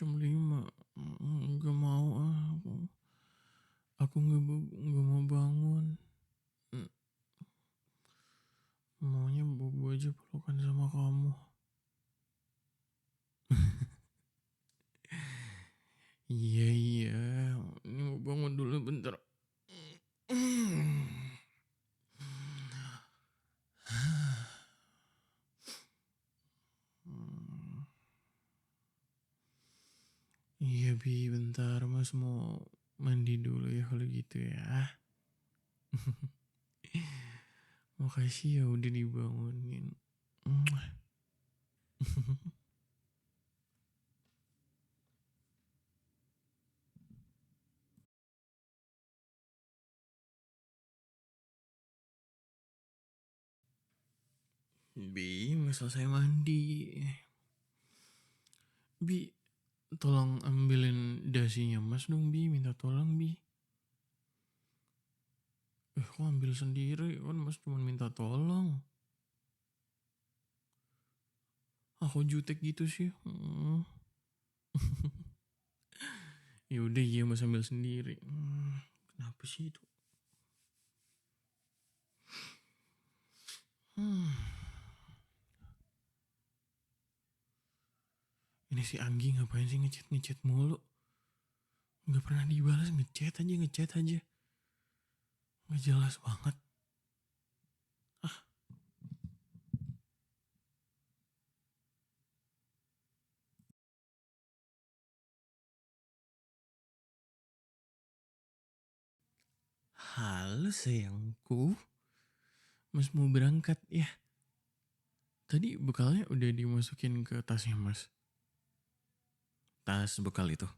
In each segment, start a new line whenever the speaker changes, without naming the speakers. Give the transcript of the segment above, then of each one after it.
jam 5. Nggak mau aku nggak mau bangun. Mm, Maunya bobo aja pelukan sama kamu. Iya iya, ini mau bangun dulu bentar. Iya Bi, bentar Mas mau mandi dulu ya kalau gitu ya. Makasih ya udah dibangunin. Bi, mau selesai mandi. Bi, tolong ambilin dasinya Mas dong Bi, minta tolong Bi. Kok ambil sendiri, kan Mas cuma minta tolong. Aku jutek gitu sih. Ya udah iya Mas ambil sendiri. Kenapa sih itu? Ini si Anggi ngapain sih ngechat mulu? Nggak pernah dibalas, ngechat aja. Nggak jelas banget. Halo sayangku, Mas mau berangkat ya? Tadi bekalnya udah dimasukin ke tasnya Mas. Tas bekal itu.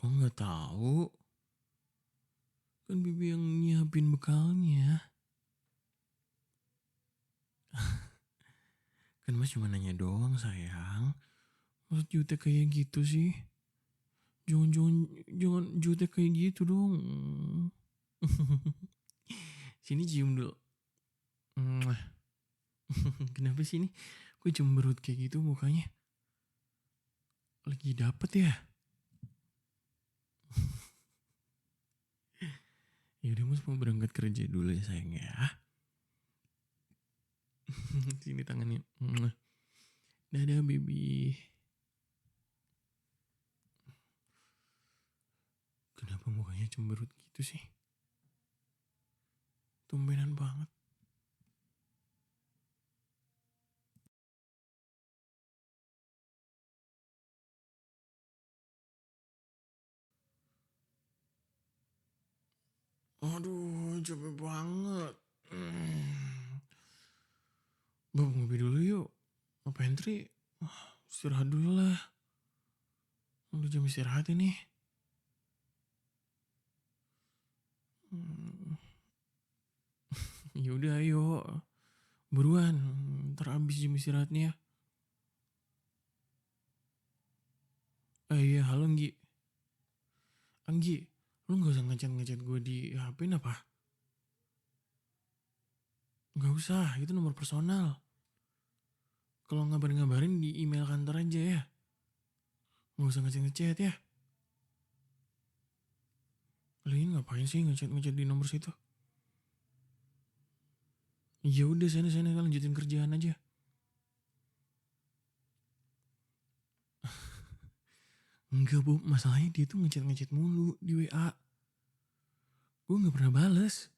Kok nggak tahu? Kan Bibi yang nyiapin bekalnya. Kan Mas cuma nanya doang sayang. Mas jutek kayak gitu sih. Jangan jutek kayak gitu dong. Sini cium dulu. Kenapa sih ini? Kok cemberut kayak gitu mukanya? Lagi dapet ya? Ya udah Mas mau berangkat kerja dulu ya sayang ya. Sini tangannya. Dadah baby. Kenapa mukanya cemberut gitu sih? Tumbenan banget. Aduh, capek banget. Bawa ngopi dulu yuk. Mau pantry. Istirahat dulu lah. Udah jam istirahat ini. Ya udah ayo. Buruan. Ntar abis jam istirahatnya. Iya, halo Anggi. Anggi, lu gak usah ngechat gue di HP apa? Gak usah, itu nomor personal. Kalau ngabarin di email kantor aja ya. Gak usah ngechat ya. Lu ini ngapain sih ngechat di nomor situ? Ya udah sana lanjutin kerjaan aja. Enggak Bu, masalahnya dia tuh ngechat mulu di WA. Gue gak pernah bales.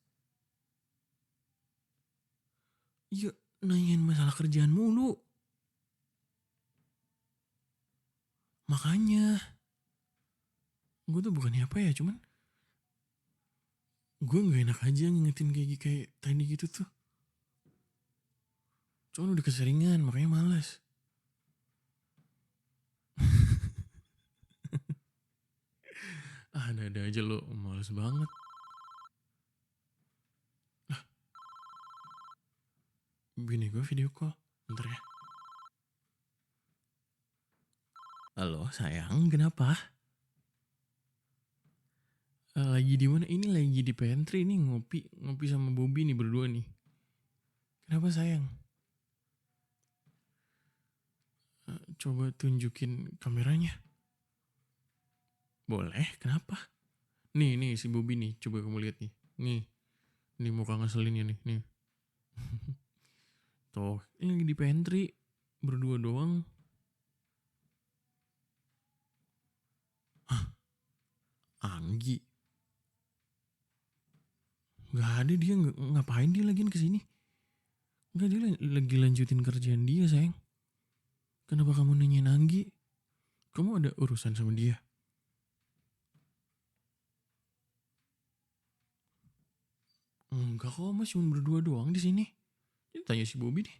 Iya, nanyain masalah kerjaan mulu. Makanya gue tuh bukannya apa ya, cuman gue gak enak aja ngingetin kayak tadi gitu tuh. Cuman udah keseringan, makanya males. Ada aja lo, males banget. Bini gue video call, bentar ya. Halo sayang, kenapa? Lagi di mana? Ini lagi di pantry nih, ngopi sama Bobby nih berdua nih. Kenapa sayang? Coba tunjukin kameranya. Boleh, kenapa? Nih si Bobby nih, coba kamu lihat nih. Nih muka ngeselinnya nih. Tuh, ini lagi di pantry. Berdua doang. Hah? Anggi? Gak ada dia, ngapain dia lagi kesini? Enggak, dia lagi lanjutin kerjaan dia sayang. Kenapa kamu nanyain Anggi? Kamu ada urusan sama dia? Enggak kok, mas cuma berdua doang di sini. Ini tanya si Bobby deh.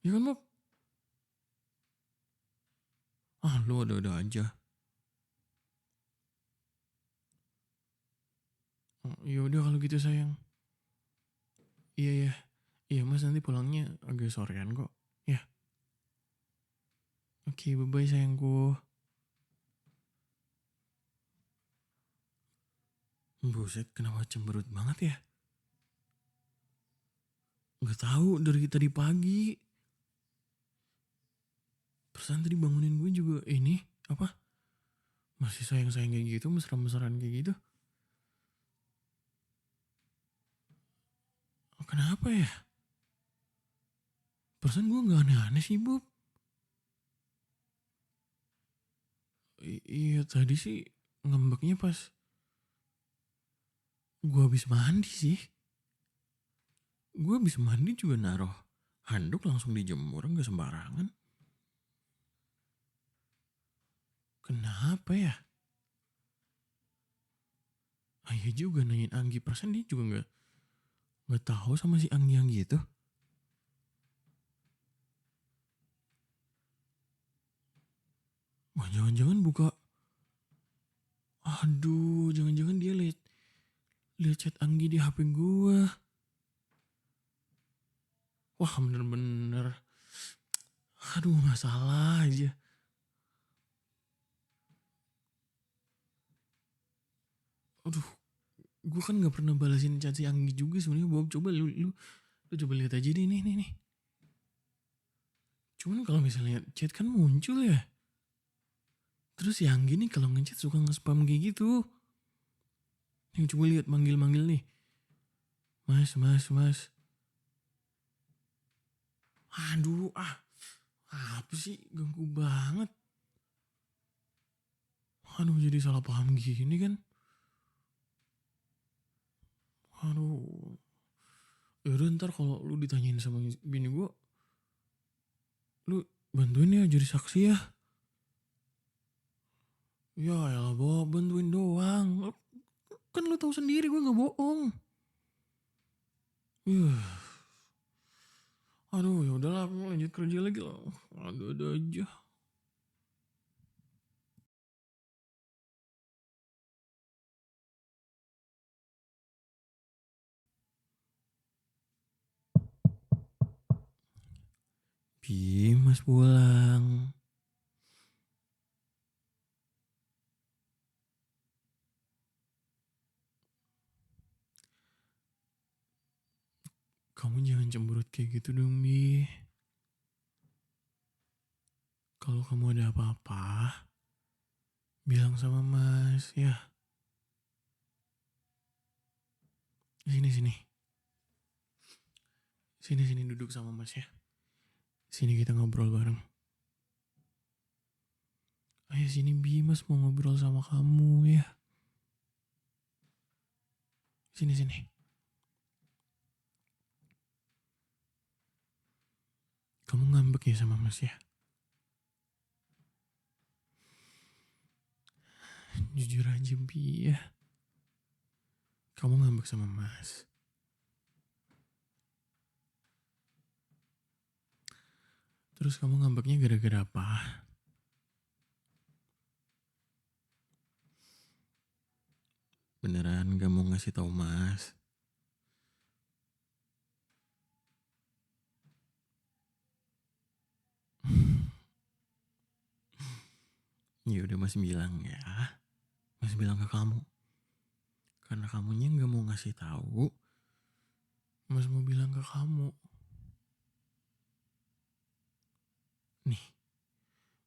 Ya kan, Bob? Lu ada-ada aja. Ya udah kalau gitu sayang. Iya ya. Iya mas, nanti pulangnya agak sorean kok. Ya. Oke, bye-bye sayangku. Buset, kenapa cemberut banget ya? Gak tahu dari tadi pagi. Perasaan tadi bangunin gue juga ini apa? Masih sayang-sayang kayak gitu, mesra-mesraan kayak gitu. Kenapa ya? Perasaan gue gak aneh-aneh sih, Bob. Iya tadi sih ngambeknya pas gue habis mandi sih. Gue habis mandi juga naruh handuk langsung dijemur, gak sembarangan. Kenapa ya? Iya juga nanyain Anggi, perasaan dia juga nggak tahu sama si Anggi itu. Wah, jangan-jangan buka. Aduh, jangan-jangan dia lihat chat Anggi di HP gue. Wah, bener-bener. Aduh, masalah aja. Aduh, gue kan nggak pernah balasin chat si Anggi juga sebenarnya. Bob, coba lu coba lihat aja deh nih. Cuman kalau misalnya chat kan muncul ya. Terus si Anggi nih kalau ngechat suka nge-spam kayak gitu. Nih coba lihat manggil-manggil nih. Mas. Aduh, apa sih, ganggu banget. Aduh, jadi salah paham gini kan. Aduh. Yaudah ntar kalau lu ditanyain sama bini gue, lu bantuin ya jadi saksi ya. Ya elah Bob, bantuin doang. Kan lu tahu sendiri gue gak bohong. Aduh, ya udahlah, aku lanjut kerja lagi lah. Ada aja. Mas pulang. Kamu jangan cemberut kayak gitu dong, Bi. Kalau kamu ada apa-apa, bilang sama Mas, ya. Sini. Sini duduk sama Mas ya. Sini kita ngobrol bareng. Ayo sini Bi, Mas mau ngobrol sama kamu ya. Sini. Kamu ngambek ya sama Mas ya? Jujur aja Bi ya. Kamu ngambek sama Mas. Terus kamu ngambeknya gara-gara apa? Beneran gak mau ngasih tahu Mas? Ya udah Mas bilang ya. Mas bilang ke kamu. Karena kamunya gak mau ngasih tahu. Mas mau bilang ke kamu. Nih,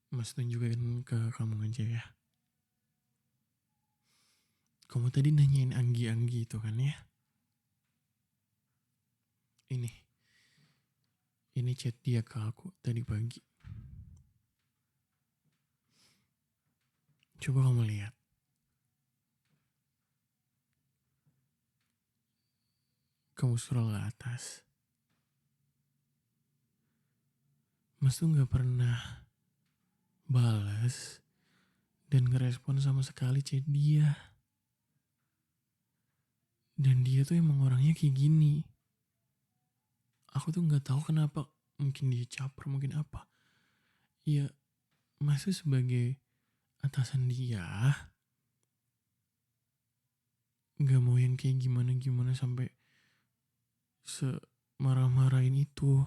Mas tunjukin ke kamu aja ya. Kamu tadi nanyain Anggi-Anggi itu kan ya? Ini chat dia ke aku tadi pagi. Coba kamu lihat. Kamu scroll ke atas. Mas tuh gak pernah balas dan ngerespon sama sekali chat dia. Dan dia tuh emang orangnya kayak gini. Aku tuh gak tahu kenapa. Mungkin dia caper, mungkin apa. Ya, Mas tuh sebagai atasan dia gak mau yang kayak gimana-gimana sampai semarah-marahin itu.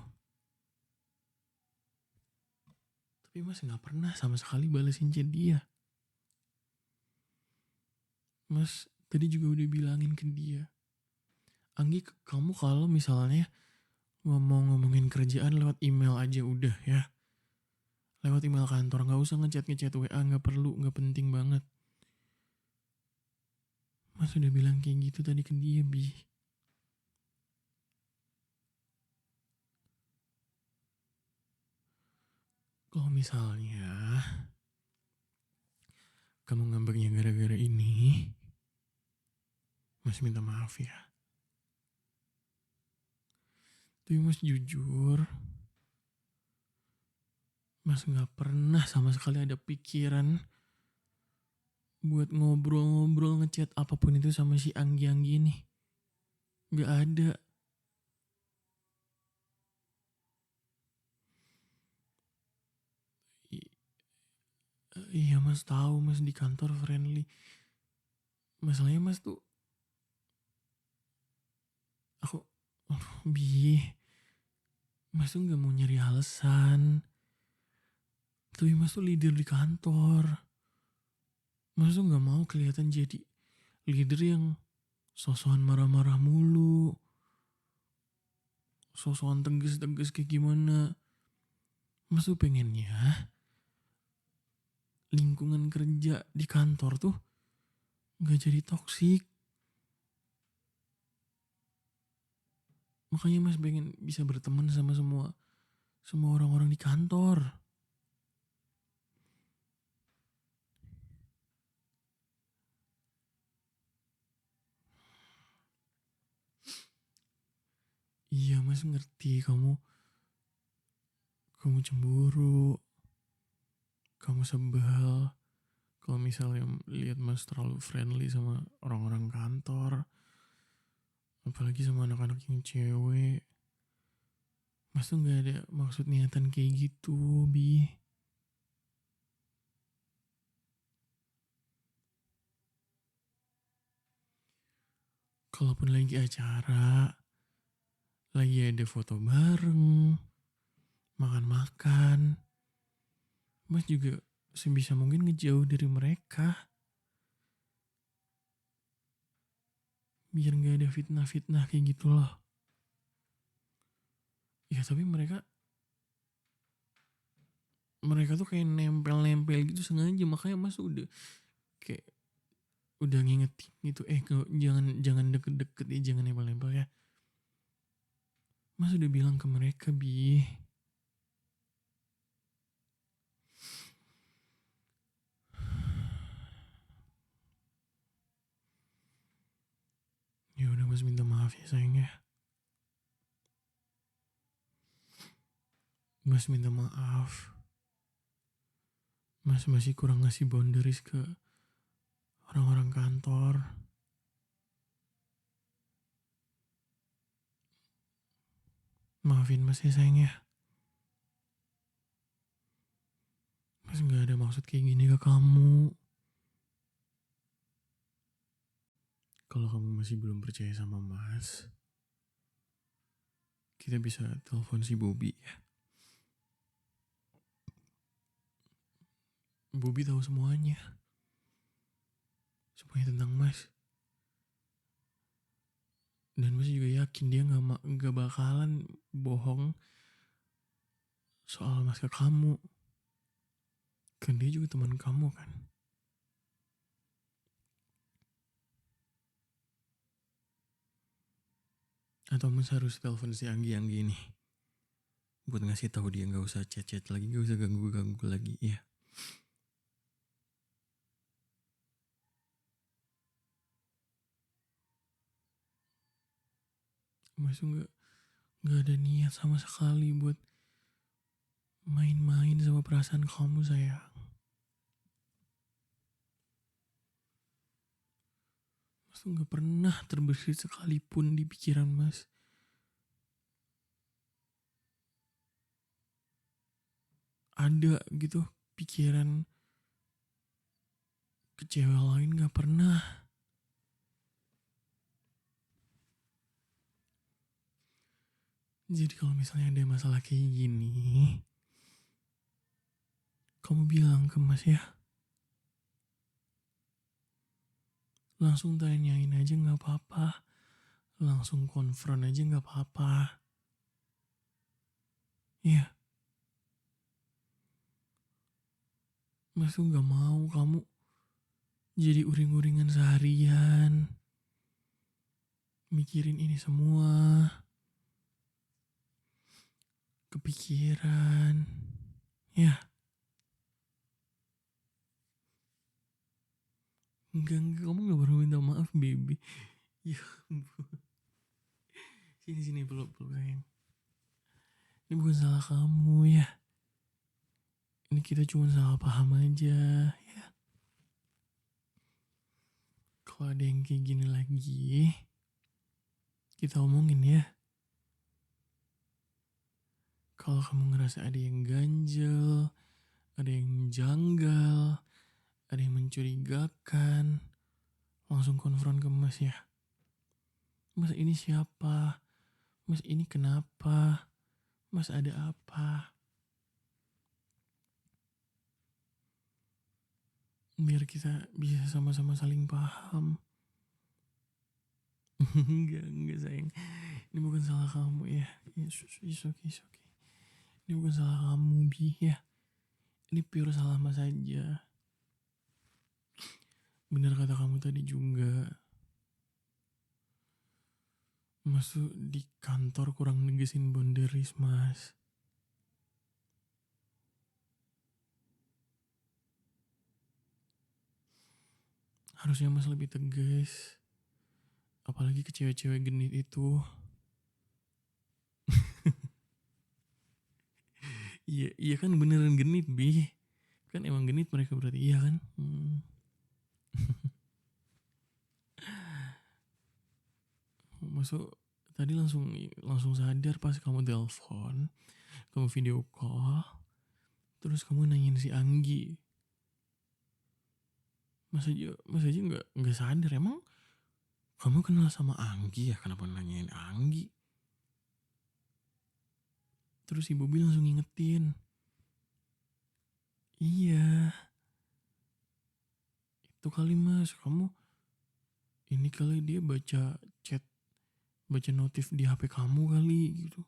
Tapi Mas gak pernah sama sekali balesin chat dia. Mas tadi juga udah bilangin ke dia, Anggi, kamu kalau misalnya ngomongin kerjaan lewat email aja udah ya. Lewat email kantor, gak usah ngechat WA, gak perlu, gak penting banget. Mas udah bilang kayak gitu tadi ke dia, Bi. Kalau misalnya kamu ngambeknya gara-gara ini, Mas minta maaf ya. Tapi Mas jujur, Mas gak pernah sama sekali ada pikiran buat ngobrol-ngobrol ngechat apapun itu sama si Anggi-Anggi ini. Gak ada. Iya Mas tahu, Mas di kantor friendly. Masalahnya Mas tuh, Bi, Mas tuh gak mau nyari alasan. Tapi Mas tuh leader di kantor. Mas tuh gak mau kelihatan jadi leader yang sosokan marah-marah mulu. Sosokan tegas-tegas kayak gimana. Mas tuh pengennya lingkungan kerja di kantor tuh gak jadi toksik. Makanya Mas pengen bisa berteman sama semua orang-orang di kantor. Iya Mas ngerti kamu cemburu, kamu sebel kalau misalnya lihat Mas terlalu friendly sama orang-orang kantor, apalagi sama anak-anak yang cewek. Mas tuh nggak ada maksud niatan kayak gitu, Bi. Kalaupun lagi acara, lagi ada foto bareng, makan-makan, Mas juga sebisa mungkin ngejauh dari mereka. Biar nggak ada fitnah-fitnah kayak gitu loh. Ya tapi mereka tuh kayak nempel-nempel gitu sengaja, makanya Mas udah kayak udah ngingetin gitu, jangan deket-deket ya, jangan nempel-nempel ya. Mas udah bilang ke mereka, Bi. Ya udah Mas minta maaf ya sayang ya. Mas minta maaf. Mas masih kurang ngasih boundaries ke orang-orang kantor. Maafin Mas ya sayang ya. Mas gak ada maksud kayak gini ke kamu. Kalau kamu masih belum percaya sama Mas, kita bisa telepon si Bobby ya. Bobby tahu semuanya. Semuanya tentang Mas. Dan Mas juga yakin dia gak bakalan bohong soal mas ke kamu. Kan dia juga teman kamu kan. Atau mas harus telepon si Anggi ini buat ngasih tahu dia nggak usah chat lagi, nggak usah ganggu lagi ya. Mas tuh nggak ada niat sama sekali buat main-main sama perasaan kamu sayang. Mas tuh nggak pernah terbersit sekalipun di pikiran mas ada gitu pikiran ke cewek lain, nggak pernah. Jadi kalau misalnya ada masalah kayak gini, kamu bilang ke mas ya. Langsung tanyain aja nggak apa-apa. Langsung konfront aja nggak apa-apa. Iya, mas tuh nggak mau kamu jadi uring-uringan seharian. Mikirin ini semua. Kepikiran. Ya, enggak, kamu nggak perlu minta maaf, baby. Ya ampun. Sini, peluk sayang. Ini bukan salah kamu ya. Ini kita cuma salah paham aja ya. Kalau ada yang kayak gini lagi, kita omongin ya. Kalau kamu ngerasa ada yang ganjel, ada yang janggal, ada yang mencurigakan, langsung konfront ke mas ya. Mas ini siapa? Mas ini kenapa? Mas ada apa? Biar kita bisa sama-sama saling paham. enggak sayang. Ini bukan salah kamu ya. It's okay. Ini bukan salah kamu, Bi ya. Ini pure salah mas aja. Bener kata kamu tadi juga. Mas tuh di kantor kurang negesin boundaries, mas. Harusnya mas lebih tegas. Apalagi ke cewek-cewek genit itu. Iya kan beneran genit, Bi. Kan emang genit mereka berarti, iya kan? Masuk tadi langsung sadar pas kamu telepon, kamu video call, terus kamu nanyain si Anggi. Mas aja nggak sadar, emang kamu kenal sama Anggi ya, kenapa nanyain Anggi? Terus si Bobby langsung ngingetin, iya itu kali mas, kamu ini kali dia baca chat, baca notif di HP kamu kali gitu.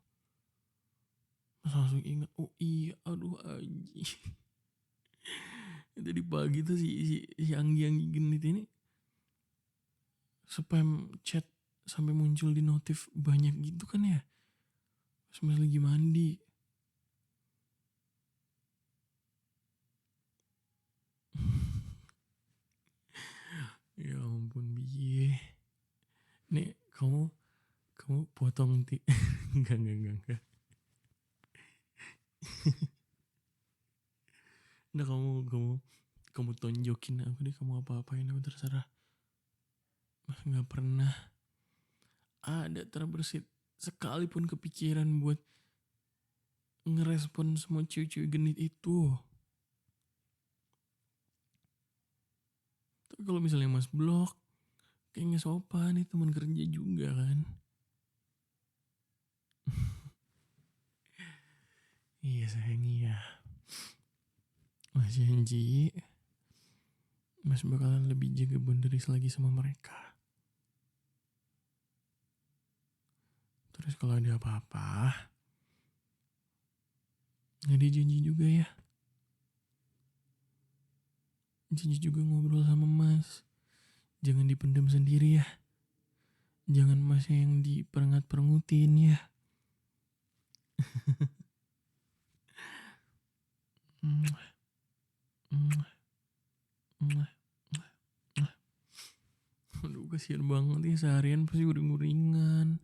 Mas langsung inget, oh iya, aduh Anggi. Tadi pagi tuh si Anggi genit ini spam chat sampai muncul di notif banyak gitu kan ya. Pas mas lagi mandi. Ya ampun, Bi. Nih kamu potong enggak. Nah kamu tonjokin aku deh, kamu apa-apain aku terserah. Mas nggak pernah ada terbersit sekalipun kepikiran buat ngerespon semua cewek-cewek genit itu. Tapi kalau misalnya mas blok, kayaknya sopan nih, teman kerja juga kan. Iya sayang, iya. Mas janji, mas bakalan lebih jaga boundaries lagi sama mereka. Terus kalau ada apa-apa, Ada janji juga ya. Janji juga ngobrol sama Mas. Jangan dipendam sendiri ya. Jangan Masnya yang diperengat-perengutin ya. Aduh kasihan banget ya, seharian pasti uring-uringan.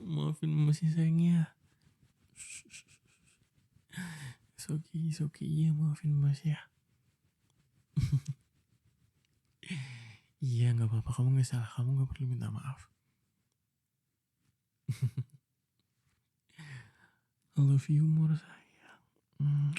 Maafin Mas ya sayang ya. Soki iya, maafin Mas ya. Iya gak apa-apa, kamu gak salah, kamu gak perlu minta maaf. I love you more sayang.